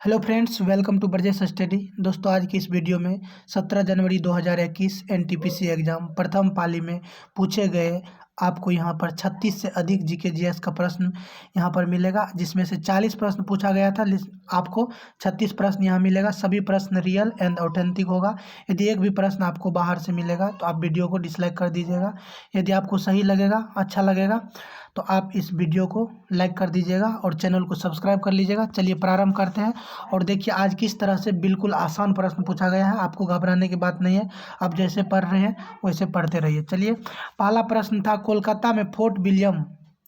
Hello friends, welcome to Brajesh study. दोस्तों, आज की इस वीडियो में 17 जनवरी 2021 एनटीपीसी एग्जाम प्रथम पाली में पूछे गए आपको यहाँ पर 36 से अधिक जीके जीएस का प्रश्न यहाँ पर मिलेगा, जिसमें से 40 प्रश्न पूछा गया था। आपको 36 प्रश्न यहाँ मिलेगा। सभी प्रश्न रियल एंड ऑथेंटिक होगा। यदि एक भी प्रश्न आपको बाहर से मिलेगा तो आप वीडियो को डिसलाइक कर दीजिएगा। यदि आपको सही लगेगा, अच्छा लगेगा, तो आप इस वीडियो को लाइक कर दीजिएगा और चैनल को सब्सक्राइब कर लीजिएगा। चलिए प्रारंभ करते हैं और देखिए आज किस तरह से बिल्कुल आसान प्रश्न पूछा गया है। आपको घबराने की बात नहीं है, आप जैसे पढ़ रहे हैं वैसे पढ़ते रहिए। चलिए, पहला प्रश्न था, कोलकाता में फोर्ट विलियम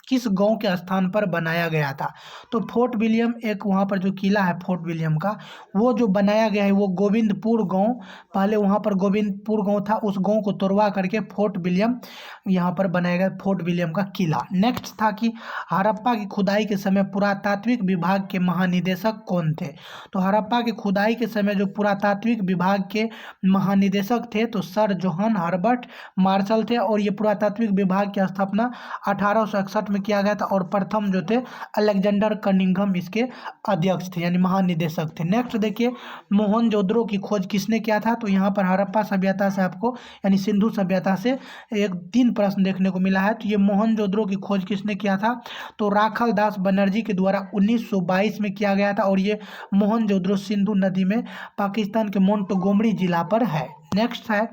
किस गांव के स्थान पर बनाया गया था? तो फोर्ट विलियम एक वहाँ पर जो किला है फोर्ट विलियम का, वो जो बनाया गया है वो गोविंदपुर गांव, पहले वहाँ पर गोविंदपुर गांव था, उस गांव को तोड़वा करके फोर्ट विलियम यहाँ पर बनाया गया, फोर्ट विलियम का किला। नेक्स्ट था कि हड़प्पा की खुदाई के समय पुरातात्विक विभाग के महानिदेशक कौन थे? तो हड़प्पा की खुदाई के समय जो पुरातात्विक विभाग के महानिदेशक थे तो सर जोहन हर्बर्ट मार्शल थे, और ये पुरातात्विक विभाग की स्थापना 1861 में किया गया था, और प्रथम जो थे अलेक्जेंडर कनिंघम इसके अध्यक्ष थे यानी महानिदेशक थे। नेक्स्ट देखिए, मोहनजोदड़ो की खोज किसने किया था? तो यहाँ पर हड़प्पा सभ्यता से आपको यानी सिंधु सभ्यता से एक 3 प्रश्न देखने को मिला है। तो ये मोहनजोदड़ो की खोज किसने किया था? तो राखल दास बनर्जी के द्वारा 1922 में किया गया था, और ये मोहनजोदड़ो सिंधु नदी में पाकिस्तान के मोंटगोमरी जिला पर है। नेक्स्ट है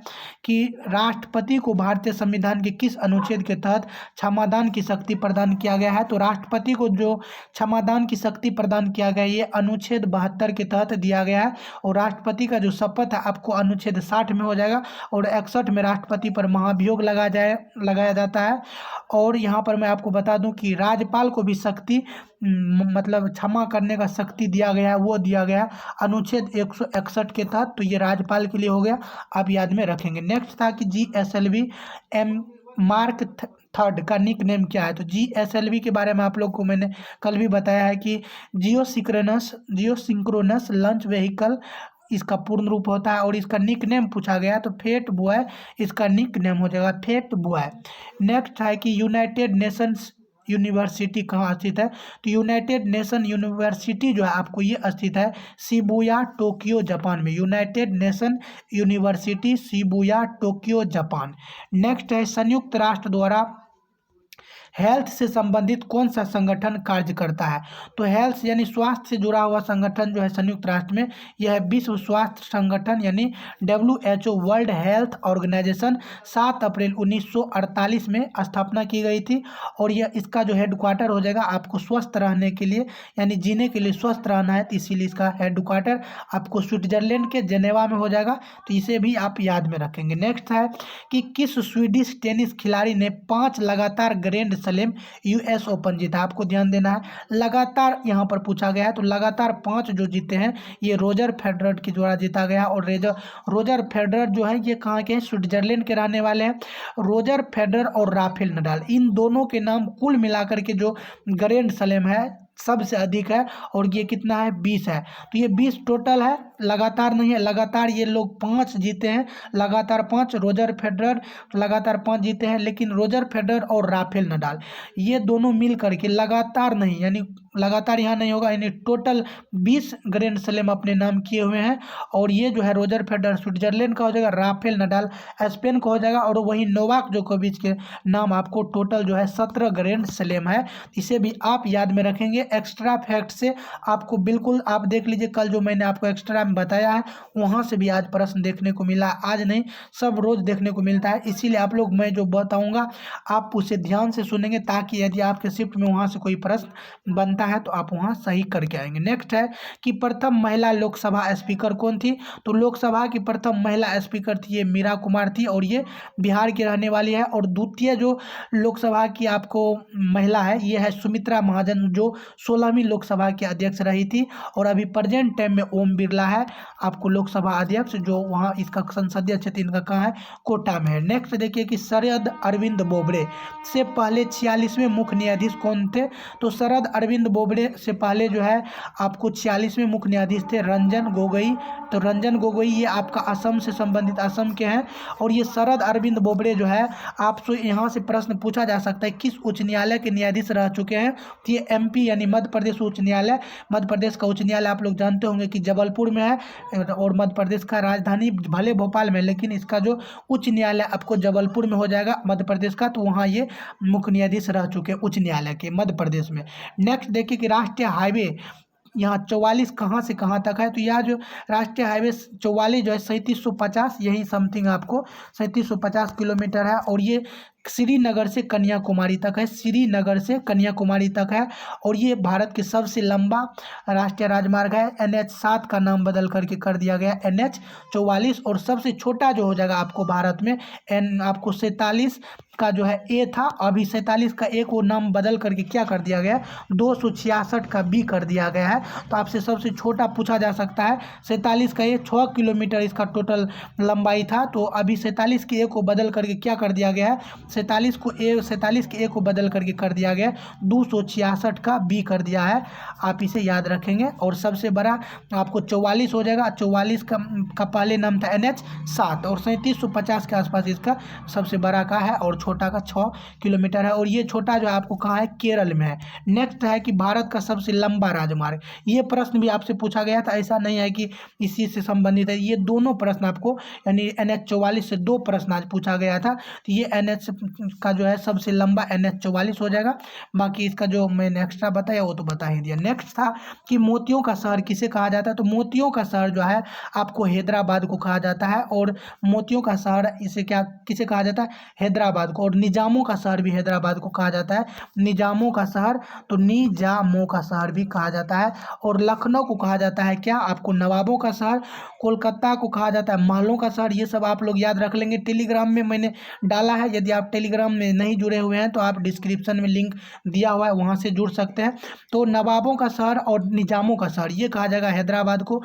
कि राष्ट्रपति को भारतीय संविधान के किस अनुच्छेद के तहत क्षमादान की शक्ति प्रदान किया गया है? तो राष्ट्रपति को जो क्षमादान की शक्ति प्रदान किया गया है ये अनुच्छेद 72 के तहत दिया गया है, और राष्ट्रपति का जो शपथ है आपको अनुच्छेद 60 में हो जाएगा, और 61 में राष्ट्रपति पर महाभियोग लगाया जाता है। और यहाँ पर मैं आपको बता दूं कि राज्यपाल को भी शक्ति मतलब क्षमा करने का शक्ति दिया गया है, वो दिया गया है अनुच्छेद 161 के तहत। तो ये राज्यपाल के लिए हो गया, आप याद में रखेंगे। नेक्स्ट था कि GSLV एम मार्क थर्ड का निक नेम क्या है? तो GSLV के बारे में आप लोग को मैंने कल भी बताया है कि जियोसिंक्रोनस लॉन्च व्हीकल इसका पूर्ण रूप होता है, और इसका निक नेम पूछा गया तो फेट बॉय इसका निक नेम हो जाएगा, फेट बॉय। नेक्स्ट है कि यूनाइटेड नेशंस यूनिवर्सिटी कहाँ स्थित है? तो यूनाइटेड नेशन यूनिवर्सिटी जो है आपको ये स्थित है शिबुया टोक्यो जापान में, United nation university Shibuya Tokyo Japan. Next है, संयुक्त राष्ट्र द्वारा हेल्थ से संबंधित कौन सा संगठन कार्य करता है? तो हेल्थ यानी स्वास्थ्य से जुड़ा हुआ संगठन जो है संयुक्त राष्ट्र में यह है विश्व स्वास्थ्य संगठन यानी WHO, वर्ल्ड हेल्थ ऑर्गेनाइजेशन। 7 अप्रैल 1948 में स्थापना की गई थी, और यह इसका जो हेडक्वार्टर हो जाएगा आपको स्वस्थ रहने के लिए यानी जीने के लिए स्वस्थ रहना है, तो इसीलिए इसका हेडक्वार्टर आपको स्विट्जरलैंड के जेनेवा में हो जाएगा, तो इसे भी आप याद में रखेंगे। नेक्स्ट है कि किस स्वीडिश टेनिस खिलाड़ी ने 5 लगातार ग्रैंड स्लैम US ओपन जीता? आपको ध्यान देना है, लगातार यहाँ पर पूछा गया है, तो लगातार 5 जो जीते हैं ये रोजर फेडरर के द्वारा जीता गया, और रोजर फेडरर जो है ये कहाँ के हैं? स्विट्जरलैंड के रहने वाले हैं। रोजर फेडरर और राफेल नडाल, इन दोनों के नाम कुल मिलाकर के जो ग्रैंड स्लैम है सबसे अधिक है, और ये कितना है? 20 है। तो ये 20 टोटल है, लगातार नहीं है, लगातार ये लोग 5 जीते हैं, लगातार 5। रोजर फेडरर लगातार 5 जीते हैं, लेकिन रोजर फेडरर और राफेल नडाल ये दोनों मिल करके लगातार नहीं, यानी लगातार यहाँ नहीं होगा, यानी टोटल 20 ग्रैंड स्लैम अपने नाम किए हुए हैं। और ये जो है रोजर फेडरर स्विट्जरलैंड का हो जाएगा, राफेल नडाल स्पेन का हो जाएगा, और वही नोवाक जोकोविच के नाम आपको टोटल जो है 17 ग्रैंड स्लैम है, इसे भी आप याद में रखेंगे। एक्स्ट्रा फैक्ट से आपको बिल्कुल आप देख लीजिए, कल जो मैंने आपको एक्स्ट्रा में बताया है वहां से भी आज प्रश्न देखने को मिला, आज नहीं सब रोज देखने को मिलता है, इसीलिए आप लोग मैं जो बताऊंगा आप उसे ध्यान से सुनेंगे, ताकि यदि आपके शिफ्ट में वहां से कोई प्रश्न बनता है तो आप वहां सही करके आएंगे। नेक्स्ट है कि प्रथम महिला लोकसभा स्पीकर कौन थी? तो लोकसभा की प्रथम महिला स्पीकर थी ये मीरा कुमार थी, और ये बिहार की रहने वाली है। और द्वितीय जो लोकसभा की आपको महिला है ये है सुमित्रा महाजन, जो 16वीं लोकसभा की अध्यक्ष रही थी, और अभी प्रेजेंट टाइम में ओम बिरला है आपको लोकसभा अध्यक्ष, जो वहाँ इसका संसदीय क्षेत्र इनका कहाँ है? कोटा में है। नेक्स्ट देखिए कि शरद अरविंद बोबड़े से पहले 46वें मुख्य न्यायाधीश कौन थे? तो शरद अरविंद बोबड़े से पहले जो है आपको 46वें मुख्य न्यायाधीश थे रंजन गोगोई। तो रंजन गोगोई ये आपका असम से संबंधित, असम के हैं। और ये शरद अरविंद बोबड़े जो है, आपसे यहाँ से प्रश्न पूछा जा सकता है किस उच्च न्यायालय के न्यायाधीश रह चुके हैं। तो ये MP यानी मध्य प्रदेश उच्च न्यायालय, मध्य प्रदेश का उच्च न्यायालय आप लोग जानते होंगे कि जबलपुर में है, और मध्य प्रदेश का राजधानी भले भोपाल में, लेकिन इसका जो उच्च न्यायालय आपको जबलपुर में हो जाएगा मध्य प्रदेश का। तो वहाँ ये मुख्य न्यायाधीश रह चुके हैं उच्च न्यायालय के मध्य प्रदेश में। नेक्स्ट देखिए कि राष्ट्रीय हाईवे यहाँ 44 कहाँ से कहाँ तक है। तो यह जो राष्ट्रीय हाईवे 44 जो है 3750, यही समथिंग आपको 3750 किलोमीटर है। और ये श्रीनगर से कन्याकुमारी तक है, श्रीनगर से कन्याकुमारी तक है। और ये भारत के सबसे लंबा राष्ट्रीय राजमार्ग है। NH7 का नाम बदल करके कर दिया गया NH44। और सबसे छोटा जो हो जाएगा आपको भारत में आपको 47 का जो है A था, अभी 47 का A को नाम बदल करके क्या कर दिया गया, 266 का B कर दिया गया है। तो आपसे सबसे छोटा पूछा जा सकता है। 47 का A 6 किलोमीटर इसका टोटल लंबाई था, तो अभी 47 के A को बदल करके क्या कर दिया गया है, 47 के A को बदल करके कर दिया गया 266 का B कर दिया है। आप इसे याद रखेंगे। और सबसे बड़ा आपको 44 हो जाएगा, 44 का पहले नाम था NH7, और 3750 के आसपास इसका सबसे बड़ा का है, और छोटा का 6 किलोमीटर है। और ये छोटा जो है आपको कहाँ है, केरल में है। नेक्स्ट है कि भारत का सबसे लंबा राजमार्ग, ये प्रश्न भी आपसे पूछा गया था, ऐसा नहीं है कि इसी से संबंधित है। ये दोनों प्रश्न आपको यानी NH44 से 2 प्रश्न आज पूछा गया था। तो ये NH का जो है सबसे लंबा NH44 हो जाएगा। बाकी इसका जो मैंने एक्स्ट्रा बताया वो तो बता ही दिया। नेक्स्ट था कि मोतियों का शहर किसे कहा जाता है। तो मोतियों का शहर जो है आपको हैदराबाद को कहा जाता है। और मोतियों का शहर इसे किसे कहा जाता है, हैदराबाद को। और निजामों का शहर भी हैदराबाद को कहा जाता है, निजामों का शहर, तो निजामों का शहर भी कहा जाता है। और लखनऊ को कहा जाता है क्या, आपको नवाबों का शहर। कोलकाता को कहा जाता है महलों का शहर। ये सब आप लोग याद रख लेंगे। टेलीग्राम में मैंने डाला है, यदि आप टेलीग्राम में नहीं जुड़े हुए हैं तो आप डिस्क्रिप्शन में लिंक दिया हुआ है, वहाँ से जुड़ सकते हैं। तो नवाबों का शहर और निजामों का शहर ये कहा जाएगा हैदराबाद को।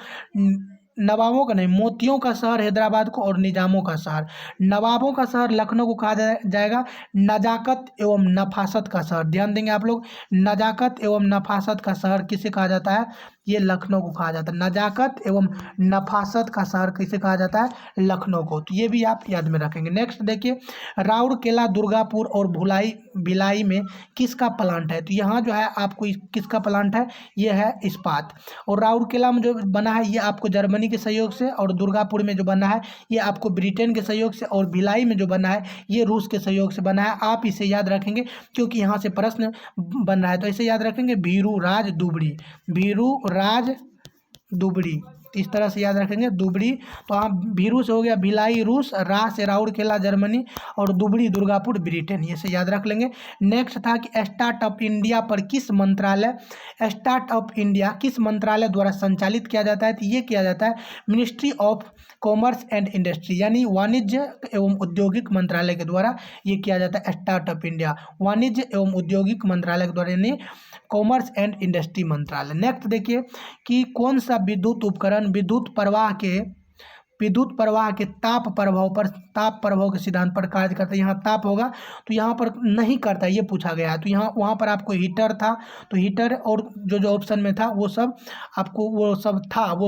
नवाबों का नहीं, मोतियों का शहर हैदराबाद को, और निजामों का शहर, नवाबों का शहर लखनऊ को कहा जाएगा नजाकत एवं नफासत का शहर। ध्यान देंगे आप लोग, नजाकत एवं नफासत का शहर किसे कहा जाता है, ये लखनऊ को कहा जाता है। नजाकत एवं नफासत का शहर किसे कहा जाता है, लखनऊ को। तो ये भी आप याद में रखेंगे। नेक्स्ट देखिए, राउरकेला, दुर्गापुर और भिलाई में किसका प्लांट है। तो यहाँ जो है आपको किसका प्लांट है, ये है इस्पात। और राउरकेला में जो बना है ये आपको जर्मनी के सहयोग से, और दुर्गापुर में जो बना है ये आपको ब्रिटेन के सहयोग से, और भिलाई में जो बना है ये रूस के सहयोग से बना है। आप इसे याद रखेंगे क्योंकि यहाँ से प्रश्न बन रहा है, तो इसे याद रखेंगे भीरू राज दुबड़ी, भीरू राज दुबड़ी, इस तरह से याद रखेंगे दुबड़ी। तो आप भीरू से हो गया भिलाई रूस, रा से राउरकेला जर्मनी, और दुबड़ी दुर्गापुर ब्रिटेन, ये से याद रख लेंगे। नेक्स्ट था कि स्टार्टअप इंडिया पर किस मंत्रालय, स्टार्टअप इंडिया किस मंत्रालय द्वारा संचालित किया जाता है। तो ये किया जाता है ministry of commerce and industry, यानी वाणिज्य एवं औद्योगिक मंत्रालय के द्वारा ये किया जाता है स्टार्टअप इंडिया, वाणिज्य एवं औद्योगिक मंत्रालय के द्वारा, यानी कॉमर्स एंड इंडस्ट्री मंत्रालय। नेक्स्ट देखिए कि कौन सा विद्युत उपकरण विद्युत प्रवाह के ताप प्रभाव के सिद्धांत पर कार्य करता है। यहाँ ताप होगा तो यहाँ पर नहीं करता, ये पूछा गया है। तो यहाँ वहाँ पर आपको हीटर था, तो हीटर और जो ऑप्शन में था वो सब आपको वो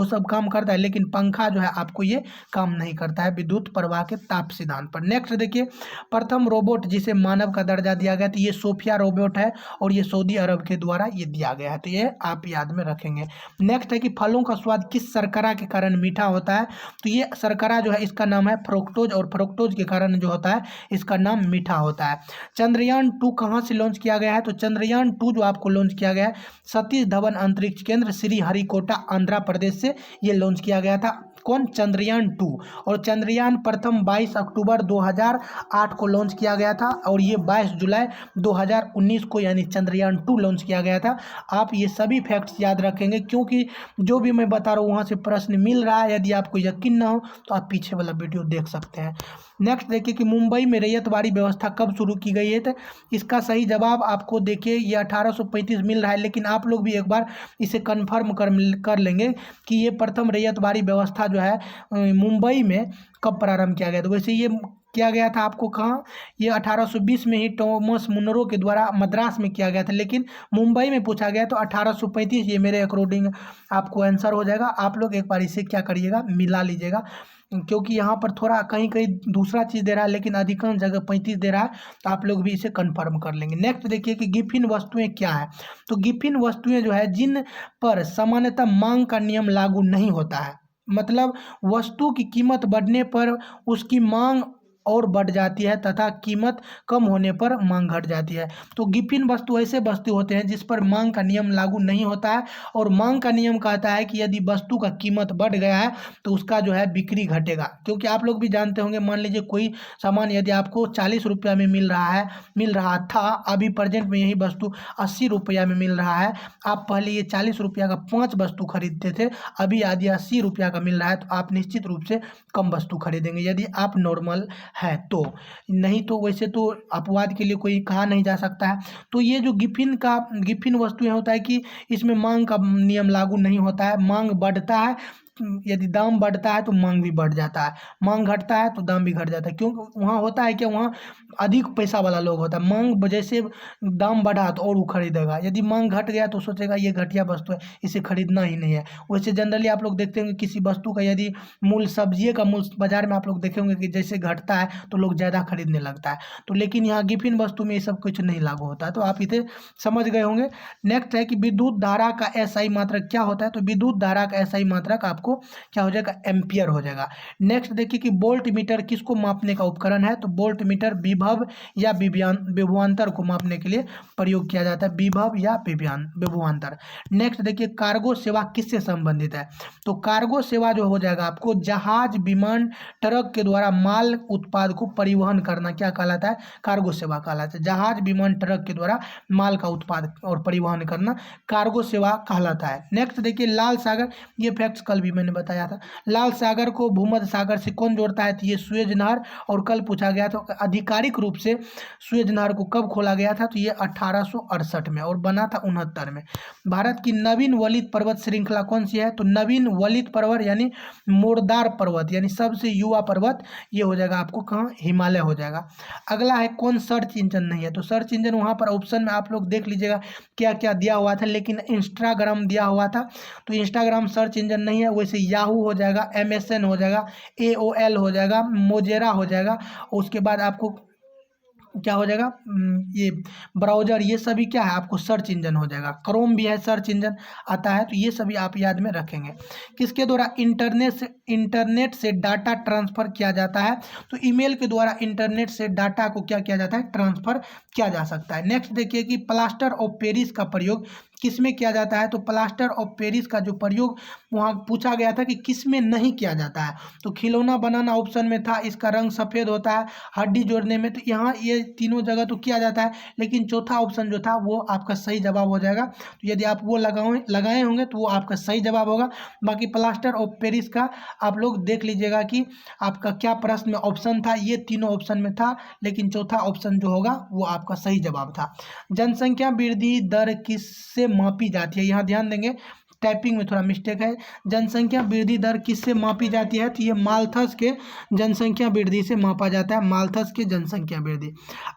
सब काम करता है, लेकिन पंखा जो है आपको ये काम नहीं करता है विद्युत प्रवाह के ताप सिद्धांत पर। नेक्स्ट देखिए, प्रथम रोबोट जिसे मानव का दर्जा दिया गया, तो ये सोफिया रोबोट है, और ये सऊदी अरब के द्वारा ये दिया गया है, तो ये आप याद में रखेंगे। नेक्स्ट है कि फलों का स्वाद किस शर्करा के कारण मीठा होता है। तो ये शर्करा जो है इसका नाम है फ्रुक्टोज, और फ्रुक्टोज के कारण जो होता है इसका नाम मीठा होता है। चंद्रयान 2 कहाँ से लॉन्च किया गया है। तो चंद्रयान 2 जो आपको लॉन्च किया गया है सतीश धवन अंतरिक्ष केंद्र श्रीहरिकोटा आंध्र प्रदेश से ये लॉन्च किया गया था। कौन, चंद्रयान 2। और चंद्रयान प्रथम 22 अक्टूबर 2008 को लॉन्च किया गया था, और ये 22 जुलाई 2019 को यानी चंद्रयान 2 लॉन्च किया गया था। आप ये सभी फैक्ट्स याद रखेंगे क्योंकि जो भी मैं बता रहा हूँ वहाँ से प्रश्न मिल रहा है। यदि आपको यकीन ना हो तो आप पीछे वाला वीडियो देख सकते हैं। नेक्स्ट देखिए कि मुंबई में रैयतवाड़ी व्यवस्था कब शुरू की गई है। तो इसका सही जवाब आपको देखिए ये 1835 मिल रहा है, लेकिन आप लोग भी एक बार इसे कन्फर्म कर लेंगे कि ये प्रथम रैयतवाड़ी व्यवस्था जो है मुंबई में कब प्रारंभ किया गया। तो वैसे ये किया गया था आपको कहाँ, ये 1820 में ही टॉमस मुनरो के द्वारा मद्रास में किया गया था, लेकिन मुंबई में पूछा गया तो 1835 ये मेरे अकॉर्डिंग आपको आंसर हो जाएगा। आप लोग एक बार इसे क्या करिएगा, मिला लीजिएगा, क्योंकि यहाँ पर थोड़ा कहीं कहीं दूसरा चीज़ दे रहा है लेकिन अधिकांश जगह 35 दे रहा है, तो आप लोग भी इसे कंफर्म कर लेंगे। नेक्स्ट देखिए कि गिफिन वस्तुएं क्या है। तो गिफिन वस्तुएं जो है जिन पर सामान्यतः मांग का नियम लागू नहीं होता है, मतलब वस्तु की कीमत बढ़ने पर उसकी मांग और बढ़ जाती है तथा कीमत कम होने पर मांग घट जाती है। तो गिफिन वस्तु ऐसे वस्तु होते हैं जिस पर मांग का नियम लागू नहीं होता है, और मांग का नियम कहता है कि यदि वस्तु का कीमत बढ़ गया है तो उसका जो है बिक्री घटेगा। क्योंकि आप लोग भी जानते होंगे, मान लीजिए कोई सामान यदि आपको 40 रुपया में मिल रहा था, अभी प्रेजेंट में यही वस्तु 80 रुपया में मिल रहा है। आप पहले ये 40 रुपया का 5 वस्तु खरीदते थे, अभी यदि 80 रुपया का मिल रहा है तो आप निश्चित रूप से कम वस्तु खरीदेंगे यदि आप नॉर्मल है तो, नहीं तो वैसे तो अपवाद के लिए कोई कहा नहीं जा सकता है। तो ये जो गिफिन वस्तुएं होता है कि इसमें मांग का नियम लागू नहीं होता है, मांग बढ़ता है, यदि दाम बढ़ता है तो मांग भी बढ़ जाता है, मांग घटता है तो दाम भी घट जाता है। क्योंकि वहाँ होता है कि वहाँ अधिक पैसा वाला लोग होता है, मांग जैसे दाम बढ़ा तो और वो खरीदेगा, यदि मांग घट गया तो सोचेगा ये घटिया वस्तु है, इसे खरीदना ही नहीं है। वैसे जनरली आप लोग देखते होंगे किसी वस्तु का यदि मूल्य, सब्जी का मूल्य बाजार में आप लोग देखे होंगे कि जैसे घटता है तो लोग ज़्यादा खरीदने लगता है। तो लेकिन यहाँ गिफिन वस्तु में ये सब कुछ नहीं लागू होता है, तो आप इसे समझ गए होंगे। नेक्स्ट है कि विद्युत धारा का एसआई मात्रक क्या होता है। तो विद्युत धारा का एसआई मात्रक आपको क्या हो जाएगा, एम्पियर हो जाएगा। नेक्स्ट देखिए कि वोल्ट मीटर किसको मापने का उपकरण है। तो वोल्ट मीटर विभव या विभवांतर को मापने के लिए प्रयोग किया जाता है, विभव या विभवांतर। नेक्स्ट देखिए कार्गो सेवा किससे संबंधित है। तो कार्गो सेवा जो हो जाएगा आपको जहाज, विमान, ट्रक के द्वारा माल उत्पाद को परिवहन करना क्या कहलाता है, कार्गो सेवा कहलाता है। जहाज, विमान, ट्रक के द्वारा माल का उत्पाद और परिवहन करना कार्गो सेवा कहलाता है। नेक्स्ट देखिए लाल सागर, ये फैक्ट्स कल भी मैंने बताया था। लाल सागर को भूमध्य सागर से कौन जोड़ता है, तो ये सुएज नहर। और कल पूछा गया था आधिकारिक रूप से सुएज नहर को कब खोला गया था, तो ये 1868 में, और बना था 69 में। भारत की नवीन वलित पर्वत श्रृंखला कौन सी है। तो नवीन वलित पर्वत यानी मोरदार पर्वत यानी सबसे युवा पर्वत, ये हो जाएगा आपको कहाँ, हिमालय हो जाएगा। अगला है कौन सर्च इंजन नहीं है। तो सर्च इंजन वहाँ पर ऑप्शन में आप लोग देख लीजिएगा क्या क्या दिया हुआ था, लेकिन इंस्टाग्राम दिया हुआ था, तो इंस्टाग्राम सर्च इंजन नहीं है। वैसे याहू हो जाएगा, MSN हो जाएगा, AOL हो जाएगा, मोजेरा हो जाएगा, उसके बाद आपको क्या हो जाएगा, ये ब्राउजर, ये सभी क्या है आपको सर्च इंजन हो जाएगा। क्रोम भी है सर्च इंजन आता है, तो ये सभी आप याद में रखेंगे। किसके द्वारा इंटरनेट से डाटा ट्रांसफर किया जाता है। तो ईमेल के द्वारा इंटरनेट से डाटा को क्या किया जाता है, ट्रांसफर किया जा सकता है। नेक्स्ट देखिए कि प्लास्टर ऑफ पेरिस का प्रयोग किसमें किया जाता है। तो प्लास्टर ऑफ पेरिस का जो प्रयोग वहाँ पूछा गया था कि किसमें नहीं किया जाता है। तो खिलौना बनाना ऑप्शन में था, इसका रंग सफ़ेद होता है, हड्डी जोड़ने में, तो यहाँ ये तीनों जगह तो किया जाता है, लेकिन चौथा ऑप्शन जो था वो आपका सही जवाब हो जाएगा। तो यदि आप वो लगाए होंगे तो वो आपका सही जवाब होगा। बाकी प्लास्टर ऑफ पेरिस का आप लोग देख लीजिएगा कि आपका क्या प्रश्न में ऑप्शन था, ये तीनों ऑप्शन में था, लेकिन चौथा ऑप्शन जो होगा वो आपका सही जवाब था। जनसंख्या वृद्धि दर किससे मापी जाती है, यहाँ ध्यान देंगे, टाइपिंग में थोड़ा मिस्टेक है। जनसंख्या वृद्धि दर किससे मापी जाती है, तो ये माल्थस के जनसंख्या वृद्धि से मापा जाता है, माल्थस के जनसंख्या वृद्धि।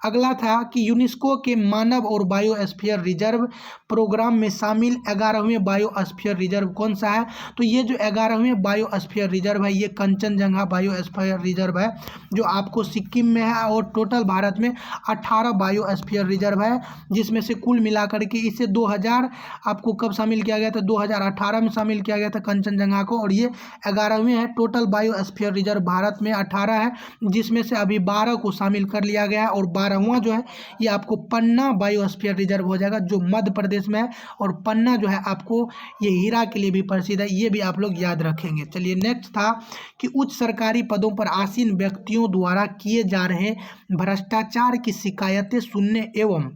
अगला था कि यूनेस्को के मानव और बायोस्फीयर रिजर्व प्रोग्राम में शामिल 11वें बायोस्फीयर रिजर्व कौन सा है। तो ये जो 11वें बायोस्फीयर रिजर्व है ये कंचनजंगा बायोस्फीयर रिजर्व है, जो आपको सिक्किम में है, और टोटल भारत में 18 बायोस्फीयर रिजर्व है, जिसमें से कुल मिलाकर के इसे 2000 आपको कब शामिल किया गया था, 2018 में शामिल किया गया था कंचनजंगा को, और ये 11वें है। टोटल बायोस्फीयर रिजर्व भारत में 18 है, जिसमें से अभी 12 को शामिल कर लिया गया है, और 12वां जो है ये आपको पन्ना बायोस्फीयर रिजर्व हो जाएगा, जो मध्य प्रदेश में है। और पन्ना जो है आपको ये हीरा के लिए भी प्रसिद्ध है, ये भी आप लोग याद रखेंगे। चलिए नेक्स्ट था कि उच्च सरकारी पदों पर आसीन व्यक्तियों द्वारा किए जा रहे भ्रष्टाचार की शिकायतें सुनने एवं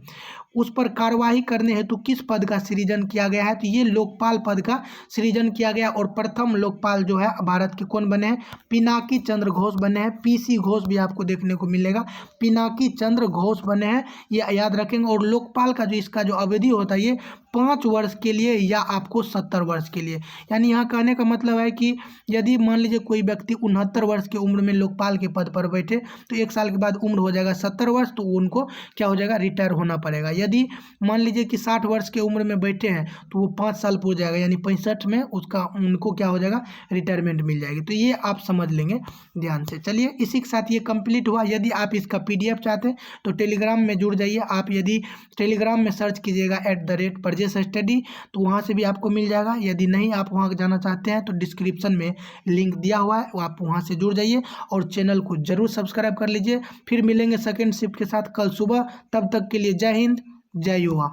उस पर कार्रवाई करने हेतु किस पद का सृजन किया गया है। तो ये लोकपाल पद का सृजन किया गया, और प्रथम लोकपाल जो है भारत के कौन बने हैं, पिनाकी चंद्र घोष बने हैं। PC घोष भी आपको देखने को मिलेगा, पिनाकी चंद्र घोष बने हैं, ये याद रखेंगे। और लोकपाल का जो इसका जो अवधि होता है ये 5 वर्ष के लिए या आपको 70 वर्ष के लिए। यानी यहाँ कहने का मतलब है कि यदि मान लीजिए कोई व्यक्ति 69 वर्ष की उम्र में लोकपाल के पद पर बैठे तो 1 साल के बाद उम्र हो जाएगा 70 वर्ष, तो उनको क्या हो जाएगा, रिटायर होना पड़ेगा। यदि मान लीजिए कि 60 वर्ष की उम्र में बैठे हैं तो वो 5 साल पूरा जाएगा, यानी 65 में उनको क्या हो जाएगा, रिटायरमेंट मिल जाएगी। तो ये आप समझ लेंगे ध्यान से। चलिए इसी के साथ ये कंप्लीट हुआ। यदि आप इसका PDF चाहते हैं तो टेलीग्राम में जुड़ जाइए। आप यदि टेलीग्राम में सर्च कीजिएगा @Brajesh Study तो वहाँ से भी आपको मिल जाएगा। यदि नहीं आप वहाँ जाना चाहते हैं तो डिस्क्रिप्शन में लिंक दिया हुआ है, वो आप वहाँ से जुड़ जाइए और चैनल को जरूर सब्सक्राइब कर लीजिए। फिर मिलेंगे सेकेंड शिफ्ट के साथ कल सुबह। तब तक के लिए जय हिंद, जय युवा।